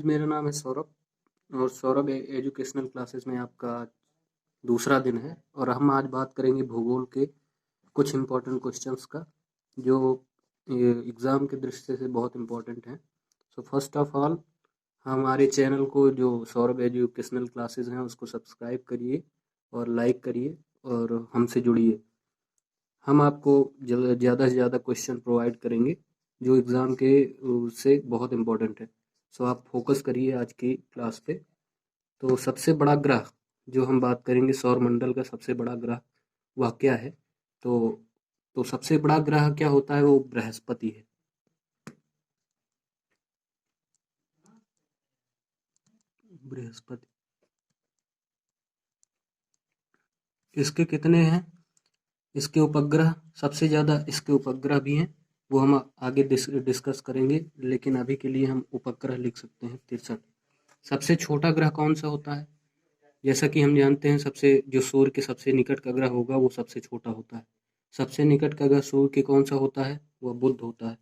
Guys, मेरा नाम है सौरभ और सौरभ एजुकेशनल क्लासेस में आपका दूसरा दिन है। और हम आज बात करेंगे भूगोल के कुछ इम्पोर्टेंट क्वेश्चंस का जो एग्ज़ाम के दृष्टि से बहुत इम्पोर्टेंट हैं। सो फर्स्ट ऑफ ऑल, हमारे चैनल को जो सौरभ एजुकेशनल क्लासेस हैं उसको सब्सक्राइब करिए और लाइक करिए और हमसे जुड़िए। हम आपको ज़्यादा से ज़्यादा क्वेश्चन प्रोवाइड करेंगे जो एग्ज़ाम के से बहुत इम्पोर्टेंट है। सो आप फोकस करिए आज की क्लास पे। तो सबसे बड़ा ग्रह जो हम बात करेंगे, सौर मंडल का सबसे बड़ा ग्रह वह क्या है? तो सबसे बड़ा ग्रह क्या होता है? वो बृहस्पति है। बृहस्पति। इसके कितने हैं? इसके उपग्रह सबसे ज़्यादा, इसके उपग्रह भी हैं, वो हम आगे डिस्कस करेंगे, लेकिन अभी के लिए हम उपग्रह लिख सकते हैं 63। सबसे छोटा ग्रह कौन सा होता है? जैसा कि हम जानते हैं, सबसे जो सूर्य के सबसे निकट का ग्रह होगा वो सबसे छोटा होता है। सबसे निकट का ग्रह सूर्य के कौन सा होता है? वह बुध होता है।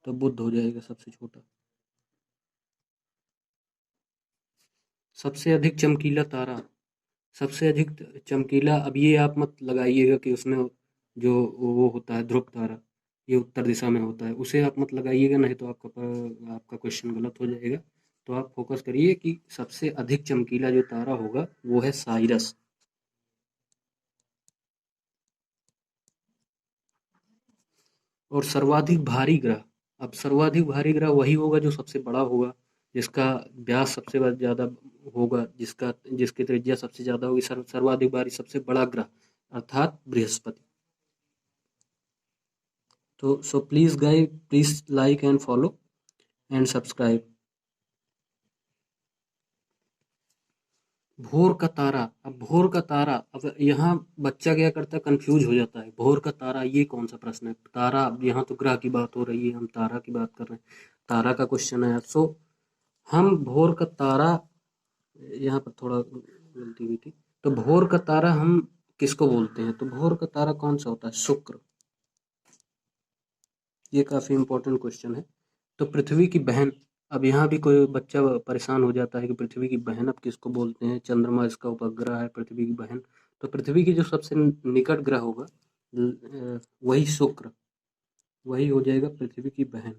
तो बुध हो जाएगा सबसे छोटा। सबसे अधिक चमकीला तारा, सबसे अधिक चमकीला, अब ये आप मत लगाइएगा कि उसमें जो वो होता है ध्रुव तारा, ये उत्तर दिशा में होता है, उसे आप मत लगाइएगा, नहीं तो आपका क्वेश्चन गलत हो जाएगा। तो आप फोकस करिए कि सबसे अधिक चमकीला जो तारा होगा वो है साइरस। और सर्वाधिक भारी ग्रह, अब सर्वाधिक भारी ग्रह वही होगा जो सबसे बड़ा होगा, जिसका व्यास सबसे ज़्यादा होगा, जिसकी त्रिज्या सबसे ज़्यादा होगी, सर्वाधिक भारी सबसे बड़ा ग्रह अर्थात बृहस्पति। तो so please guys, please like and follow and subscribe. भोर का तारा, अब भोर का तारा, अब यहाँ बच्चा क्या करता है, कंफ्यूज हो जाता है, भोर का तारा ये कौन सा प्रश्न है? तारा, अब यहाँ तो ग्रह की बात हो रही है, हम तारा की बात कर रहे हैं, तारा का क्वेश्चन है। सो हम भोर का तारा, यहाँ पर थोड़ा गलती हुई थी, तो भोर का तारा हम किसको बोलते हैं? तो भोर का तारा कौन सा होता है? शुक्र। ये काफ़ी इंपॉर्टेंट क्वेश्चन है। तो पृथ्वी की बहन, अब यहाँ भी कोई बच्चा परेशान हो जाता है कि पृथ्वी की बहन अब किसको बोलते हैं? चंद्रमा इसका उपग्रह है, पृथ्वी की बहन। तो पृथ्वी की जो सबसे निकट ग्रह होगा वही शुक्र, वही हो जाएगा पृथ्वी की बहन।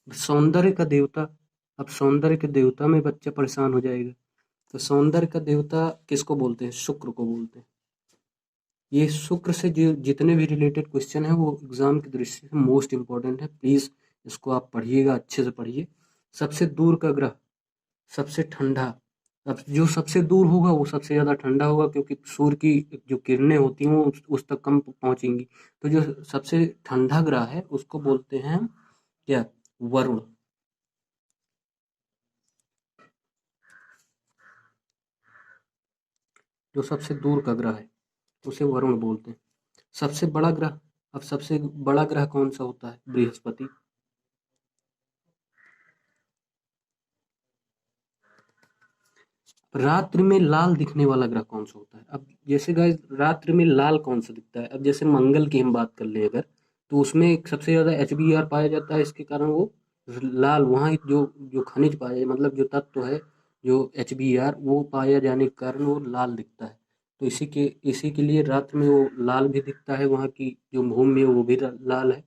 सौंदर्य का देवता, अब सौंदर्य के देवता में बच्चा परेशान हो जाएगा, तो सौंदर्य का देवता किसको बोलते हैं? शुक्र को बोलते हैं। ये शुक्र से जो जितने भी रिलेटेड क्वेश्चन है वो एग्जाम की दृष्टि से मोस्ट इम्पोर्टेंट है। प्लीज़ इसको आप पढ़िएगा, अच्छे से पढ़िए। सबसे दूर का ग्रह, सबसे ठंडा, अब जो सबसे दूर होगा वो सबसे ज़्यादा ठंडा होगा, क्योंकि सूर्य की जो किरणें होती हैं वो उस तक कम पहुंचेंगी। तो जो सबसे ठंडा ग्रह है उसको बोलते हैं हम क्या? वरुण। जो सबसे दूर का ग्रह है उसे वरुण बोलते हैं। सबसे बड़ा ग्रह, अब सबसे बड़ा ग्रह कौन सा होता है? बृहस्पति। रात्रि में लाल दिखने वाला ग्रह कौन सा होता है? अब जैसे गाइस, रात्रि में लाल कौन सा दिखता है? अब जैसे मंगल की हम बात कर ले अगर, तो उसमें एक सबसे ज्यादा HBr पाया जाता है, इसके कारण वो लाल, वहाँ जो जो खनिज पाया जाए, मतलब जो तत्व है, जो HBr वो पाया जाने के कारण वो लाल दिखता है। तो इसी के लिए रात्रि में वो लाल भी दिखता है, वहाँ की जो भूमि है वो भी लाल है।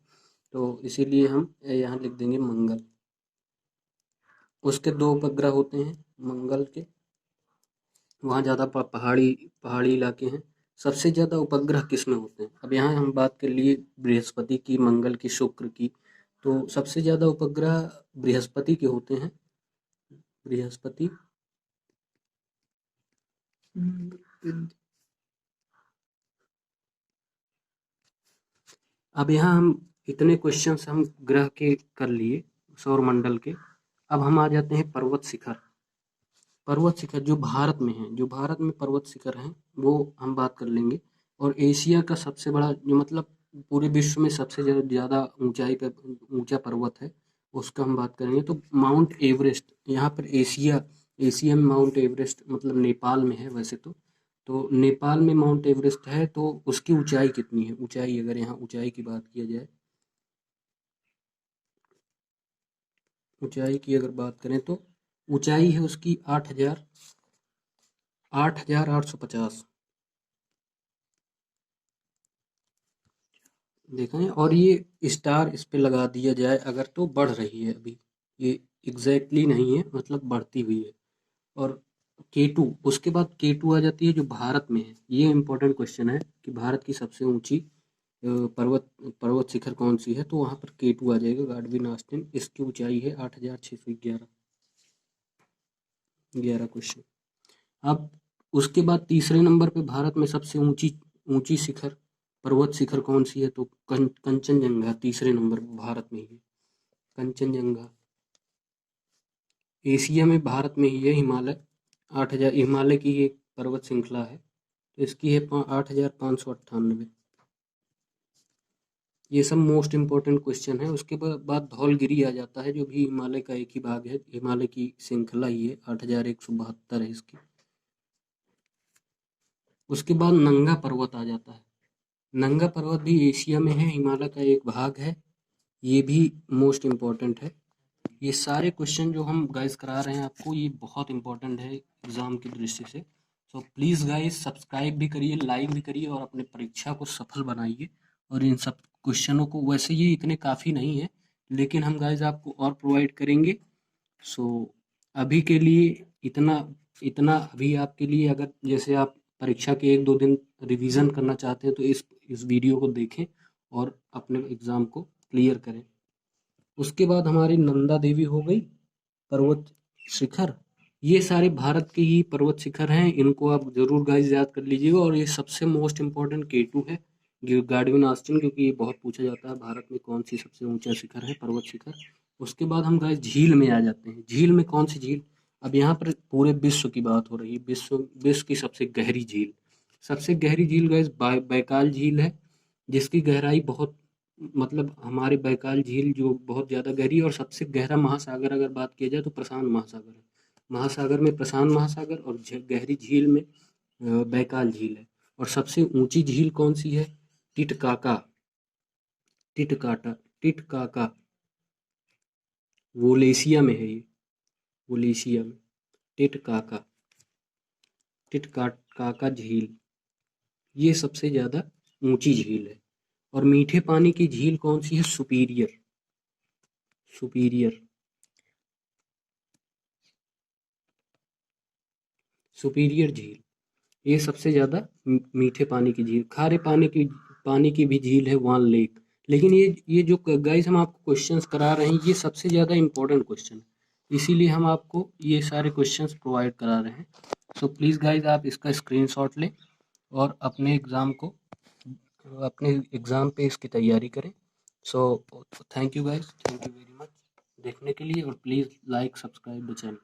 तो इसीलिए हम यहाँ लिख देंगे मंगल। उसके दो उपग्रह होते हैं मंगल के, वहाँ ज़्यादा पहाड़ी पहाड़ी इलाके हैं। सबसे ज़्यादा उपग्रह किस में होते हैं? अब यहाँ हम बात कर लिए बृहस्पति की, मंगल की, शुक्र की। तो सबसे ज़्यादा उपग्रह बृहस्पति के होते हैं। बृहस्पति। अब यहाँ हम इतने क्वेश्चंस हम ग्रह के कर लिए, सौर मंडल के। अब हम आ जाते हैं पर्वत शिखर। पर्वत शिखर जो भारत में है, जो भारत में पर्वत शिखर हैं वो हम बात कर लेंगे। और एशिया का सबसे बड़ा, जो मतलब पूरे विश्व में सबसे ज़्यादा ऊंचाई पे ऊंचा पर्वत है, उसका हम बात करेंगे। तो माउंट एवरेस्ट, यहाँ पर एशिया, एशिया में माउंट एवरेस्ट मतलब नेपाल में है वैसे तो नेपाल में माउंट एवरेस्ट है। तो उसकी ऊंचाई कितनी है? ऊंचाई, अगर यहाँ ऊंचाई की बात किया जाए, ऊंचाई की अगर बात करें तो ऊंचाई है उसकी 8,850 देखें। और ये स्टार इस पे लगा दिया जाए अगर तो बढ़ रही है अभी, ये एग्जैक्टली नहीं है, मतलब बढ़ती हुई है। और K2, उसके बाद K2 आ जाती है जो भारत में है। ये इंपॉर्टेंट क्वेश्चन है कि भारत की सबसे ऊंची पर्वत पर्वत शिखर कौन सी है, तो वहां पर K2 आ जाएगा, गाडविन आस्टिन। इसकी ऊंचाई है 8,611। 11 क्वेश्चन। अब उसके बाद तीसरे नंबर पे भारत में सबसे ऊंची ऊंची शिखर पर्वत शिखर कौन सी है, तो कंचनजंगा तीसरे नंबर पर भारत में ही है। कंचनजंगा एशिया में भारत में ही है। हिमालय 8,000 हिमालय की एक पर्वत श्रृंखला है, तो इसकी है 8,598। ये सब मोस्ट इम्पोर्टेंट क्वेश्चन है। उसके बाद धौलगिरी आ जाता है, जो भी हिमालय का एक ही भाग है, हिमालय की श्रृंखला ही है, 8,172 है इसकी। उसके बाद नंगा पर्वत आ जाता है। नंगा पर्वत भी एशिया में है, हिमालय का एक भाग है, ये भी मोस्ट इम्पोर्टेंट है। ये सारे क्वेश्चन जो हम गाइस करा रहे हैं आपको, ये बहुत इंपॉर्टेंट है एग्जाम की दृष्टि से। सो प्लीज़ गाइस सब्सक्राइब भी करिए, लाइक भी करिए और अपने परीक्षा को सफल बनाइए। और इन सब क्वेश्चनों को, वैसे ये इतने काफ़ी नहीं है, लेकिन हम गाइस आपको और प्रोवाइड करेंगे। सो अभी के लिए इतना इतना अभी आपके लिए, अगर जैसे आप परीक्षा के 1-2 दिन रिवीजन करना चाहते हैं तो इस वीडियो को देखें और अपने एग्ज़ाम को क्लियर करें। उसके बाद हमारी नंदा देवी हो गई, पर्वत शिखर। ये सारे भारत के ही पर्वत शिखर हैं, इनको आप जरूर गाइस याद कर लीजिएगा। और ये सबसे मोस्ट इम्पोर्टेंट K2 है, गार्डविन आस्टिन, क्योंकि ये बहुत पूछा जाता है भारत में कौन सी सबसे ऊंचा शिखर है, पर्वत शिखर। उसके बाद हम गाइस झील में आ जाते हैं। झील में कौन सी झील, अब यहाँ पर पूरे विश्व की बात हो रही है। विश्व की सबसे गहरी झील, सबसे गहरी झील गाइस बैकाल झील है, जिसकी गहराई बहुत, मतलब हमारे बैकाल झील जो बहुत ज़्यादा गहरी है। और सबसे गहरा महासागर अगर बात की जाए तो प्रशांत महासागर है। महासागर में प्रशांत महासागर, और गहरी झील में बैकाल झील है। और सबसे ऊंची झील कौन सी है, टिटकाका, टिटकाटा टिटकाका, वोलेशिया में है ये, वोलेशिया में। टिटकाका टिटकाका झील, ये सबसे ज़्यादा ऊंची झील है। और मीठे पानी की झील कौन सी है, सुपीरियर, सुपीरियर सुपीरियर झील, ये सबसे ज़्यादा मीठे पानी की झील। खारे पानी की भी झील है वान लेक। लेकिन ये जो गाइस हम आपको क्वेश्चंस करा रहे हैं, ये सबसे ज़्यादा इंपॉर्टेंट क्वेश्चन है, इसीलिए हम आपको ये सारे क्वेश्चंस प्रोवाइड करा रहे हैं। सो प्लीज़ गाइस आप इसका स्क्रीनशॉट लें और अपने एग्ज़ाम पे इसकी तैयारी करें। So thank you guys, thank you very much देखने के लिए। और please like subscribe the channel.